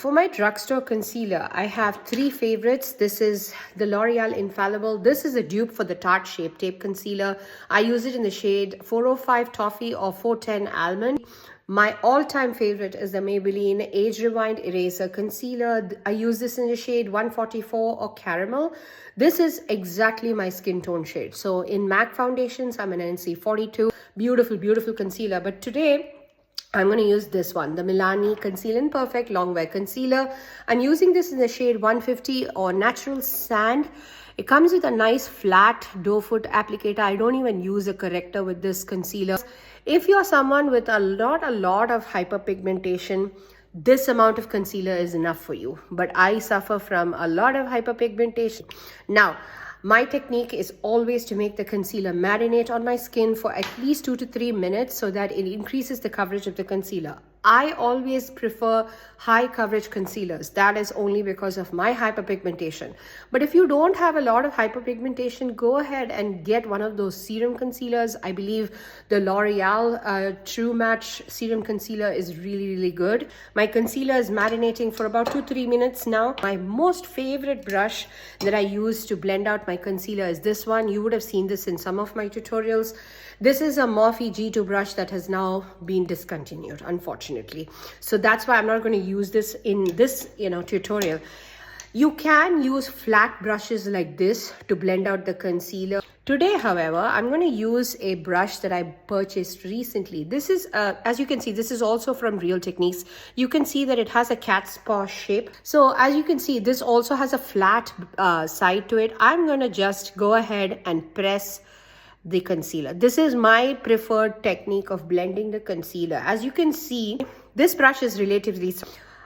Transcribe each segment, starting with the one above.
For my drugstore concealer, I have three favorites. This is the L'Oreal Infallible. This is a dupe for the Tarte Shape Tape Concealer. I use it in the shade 405 Toffee or 410 Almond. My all-time favorite is the Maybelline Age Rewind Eraser Concealer. I use this in the shade 144 or Caramel. This is exactly my skin tone shade. So in MAC foundations, I'm an NC42. Beautiful, beautiful concealer. But today, I'm going to use this one, the Milani Conceal in Perfect Longwear Concealer. I'm using this in the shade 150 or Natural Sand. It comes with a nice flat doe foot applicator. I don't even use a corrector with this concealer. If you're someone with a lot of hyperpigmentation, this amount of concealer is enough for you. But I suffer from a lot of hyperpigmentation. Now, my technique is always to make the concealer marinate on my skin for at least 2 to 3 minutes so that it increases the coverage of the concealer. I always prefer high coverage concealers. That is only because of my hyperpigmentation. But if you don't have a lot of hyperpigmentation, go ahead and get one of those serum concealers. I believe the L'Oreal True Match Serum Concealer is really good. My concealer is marinating for about 2-3 minutes now. My most favorite brush that I use to blend out my concealer is this one. You would have seen this in some of my tutorials. This is a Morphe G2 brush that has now been discontinued, unfortunately. So that's why I'm not going to use this in this, tutorial. You can use flat brushes like this to blend out the concealer. Today, however, I'm going to use a brush that I purchased recently. This is, as you can see, this is also from Real Techniques. You can see that it has a cat's paw shape. So as you can see, this also has a flat side to it. I'm going to just go ahead and press the concealer. This is my preferred technique of blending the concealer. As you can see, this brush is relatively,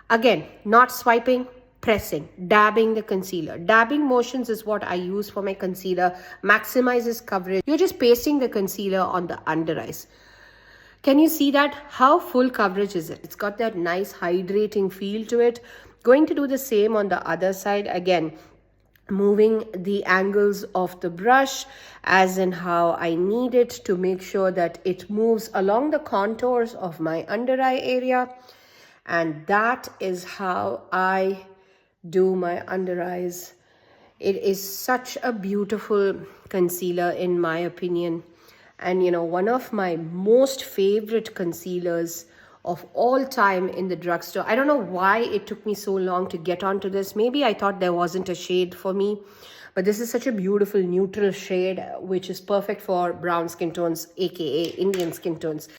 again, not swiping, pressing, dabbing the concealer. Dabbing motions is what I use for my concealer, maximizes coverage. You're just pasting the concealer on the under eyes. Can you see that? How full coverage is it? It's got that nice hydrating feel to it. Going to do the same on the other side. Again, moving the angles of the brush as in how I need it to make sure that it moves along the contours of my under eye area. And that is how I do my under eyes. It is such a beautiful concealer in my opinion. And one of my most favorite concealers of all time in the drugstore. I don't know why it took me so long to get onto this. Maybe I thought there wasn't a shade for me, but this is such a beautiful neutral shade, which is perfect for brown skin tones, aka Indian skin tones.